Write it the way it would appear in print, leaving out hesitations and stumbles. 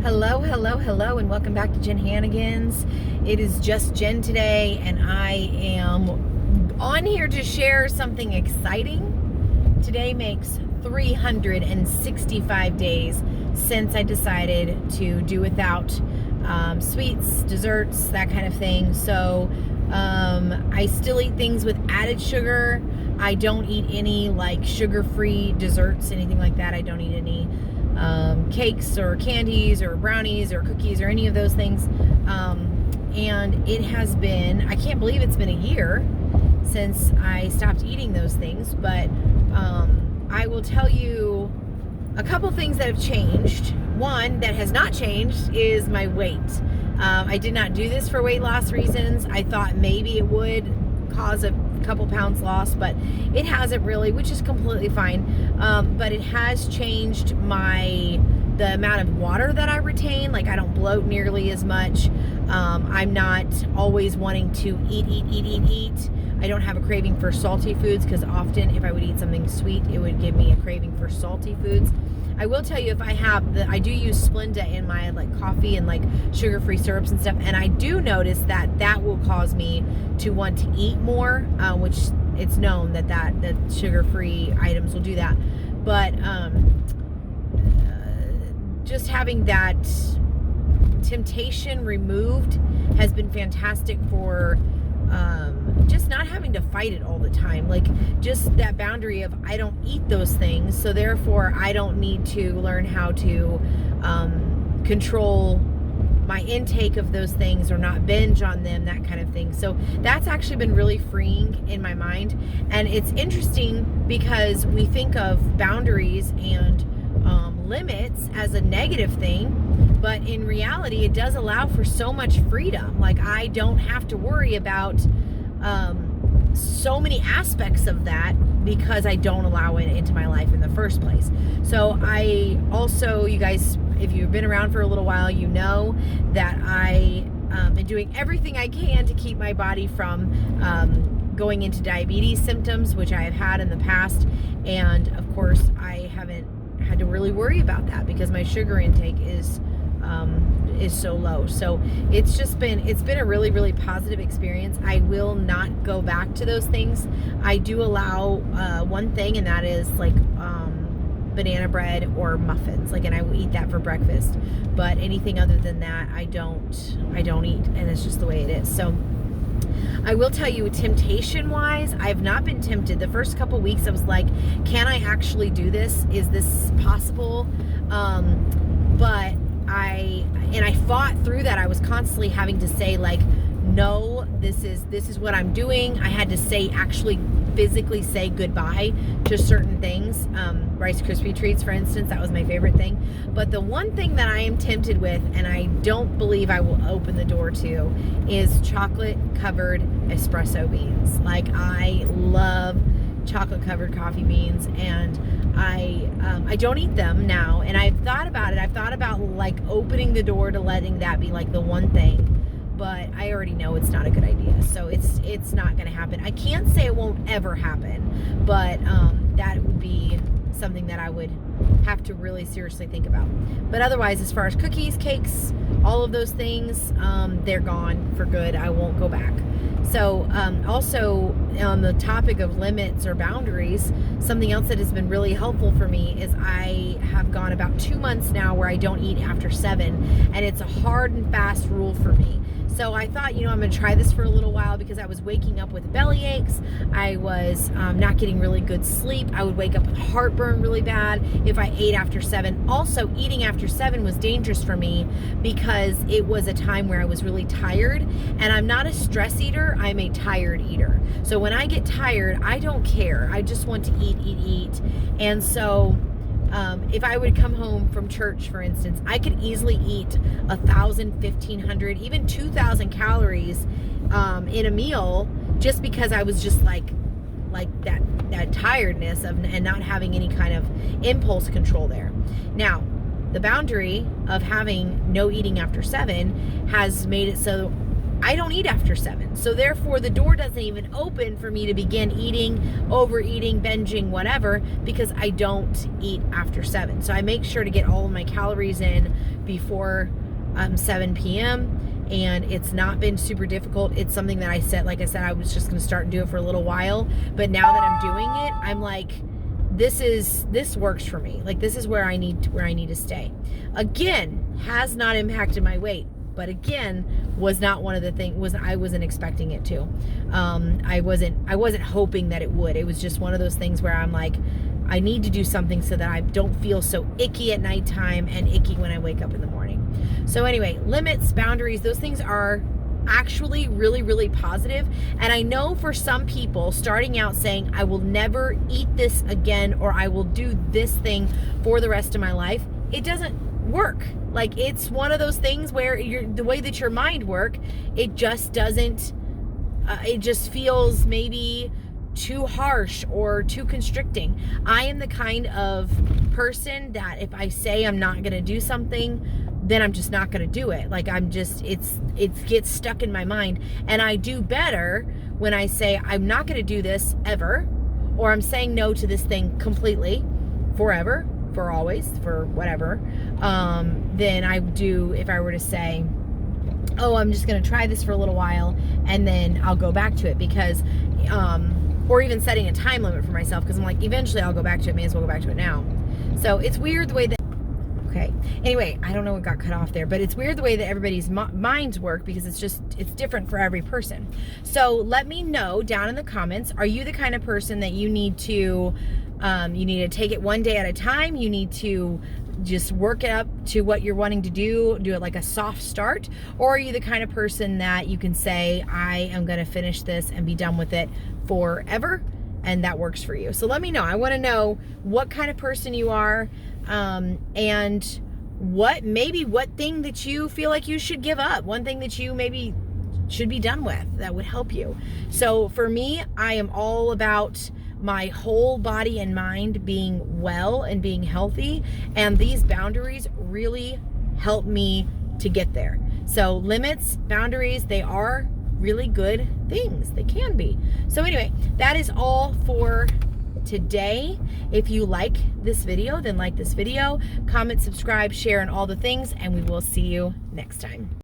Hello, hello, hello, and welcome back to Jen Hannigan's. It is just Jen today, and I am on here to share something exciting. Today makes 365 days since I decided to do without sweets, desserts, that kind of thing. So I still eat things with added sugar. I don't eat any like sugar-free desserts, anything like that. I don't eat any cakes or candies or brownies or cookies or any of those things. And it has been, I can't believe it's been a year since I stopped eating those things, but I will tell you a couple things that have changed. One that has not changed is my weight. I did not do this for weight loss reasons. I thought maybe it would cause a couple pounds lost, but it hasn't really, which is completely fine. But it has changed the amount of water that I retain. Like, I don't bloat nearly as much. I'm not always wanting to eat. I don't have a craving for salty foods, because often if I would eat something sweet, it would give me a craving for salty foods. I will tell you, if I do use Splenda in my like coffee and like sugar-free syrups and stuff, and I do notice that will cause me to want to eat more, which it's known that sugar-free items will do that. But just having that temptation removed has been fantastic for just not having to fight it all the time. Like, just that boundary of, I don't eat those things, so therefore I don't need to learn how to control my intake of those things or not binge on them, that kind of thing. So that's actually been really freeing in my mind. And it's interesting because we think of boundaries and limits as a negative thing, but in reality it does allow for so much freedom. Like, I don't have to worry about so many aspects of that because I don't allow it into my life in the first place. So I also, you guys, if you've been around for a little while, you know that I am doing everything I can to keep my body from going into diabetes symptoms, which I have had in the past. And of course, I haven't had to really worry about that because my sugar intake is so low. So it's been a really, really positive experience. I will not go back to those things. I do allow one thing, and that is like banana bread or muffins. Like, and I will eat that for breakfast. But anything other than that, I don't eat, and it's just the way it is. So I will tell you, temptation wise, I have not been tempted. The first couple weeks I was like, can I actually do this? Is this possible? But I fought through that. I was constantly having to say, like, no, this is what I'm doing. I had to actually physically say goodbye to certain things. Rice Krispie treats, for instance, that was my favorite thing. But the one thing that I am tempted with, and I don't believe I will open the door to, is chocolate covered espresso beans. Like, I love chocolate covered coffee beans, and I don't eat them now. And I've thought about it. I've thought about like opening the door to letting that be like the one thing, but I already know it's not a good idea. So it's not going to happen. I can't say it won't ever happen, but that would be something that I would have to really seriously think about. But otherwise, as far as cookies, cakes, all of those things, they're gone for good. I won't go back. So also on the topic of limits or boundaries, something else that has been really helpful for me is I have gone about 2 months now where I don't eat after 7, and it's a hard and fast rule for me. So I thought, I'm going to try this for a little while because I was waking up with belly aches. I was not getting really good sleep. I would wake up with heartburn really bad if I ate after 7. Also, eating after 7 was dangerous for me because it was a time where I was really tired, and I'm not a stress eater. I'm a tired eater. So when I get tired, I don't care. I just want to eat. And so if I would come home from church, for instance, I could easily eat 1,000, 1,500, even 2,000 calories in a meal, just because I was just like that tiredness and not having any kind of impulse control there. Now, the boundary of having no eating after 7 has made it so I don't eat after 7. So therefore the door doesn't even open for me to begin eating, overeating, binging, whatever, because I don't eat after 7. So I make sure to get all of my calories in before 7 p.m. and it's not been super difficult. It's something that I said, like I said, I was just going to start and do it for a little while, but now that I'm doing it, I'm like, this works for me. Like, this is where I need to stay. Again, has not impacted my weight, but again, was not one of the things, I wasn't expecting it to. I wasn't hoping that it would. It was just one of those things where I'm like, I need to do something so that I don't feel so icky at nighttime and icky when I wake up in the morning. So anyway, limits, boundaries, those things are actually really, really positive. And I know for some people, starting out saying, I will never eat this again, or I will do this thing for the rest of my life, it doesn't work. Like, it's one of those things where the way that your mind works, it just doesn't, it just feels maybe too harsh or too constricting. I am the kind of person that if I say I'm not going to do something, then I'm just not going to do it. Like, I'm just, it gets stuck in my mind. And I do better when I say I'm not going to do this ever, or I'm saying no to this thing completely, forever, for always, for whatever, than I do if I were to say, oh, I'm just going to try this for a little while and then I'll go back to it. Because, or even setting a time limit for myself, because I'm like, eventually I'll go back to it, may as well go back to it now. So it's weird the way that, okay, anyway, I don't know what got cut off there, but it's weird the way that everybody's minds work, because it's different for every person. So let me know down in the comments, are you the kind of person that you need to take it one day at a time? You need to just work it up to what you're wanting to do it like a soft start? Or are you the kind of person that you can say, I am going to finish this and be done with it forever, and that works for you? So let me know. I want to know what kind of person you are, and what thing that you feel like you should give up, one thing that you maybe should be done with that would help you. So for me, I am all about my whole body and mind being well and being healthy, and these boundaries really help me to get there. So limits, boundaries, they are really good things. They can be. So anyway, that is all for today. If you like this video, then like this video, comment, subscribe, share, and all the things, and we will see you next time.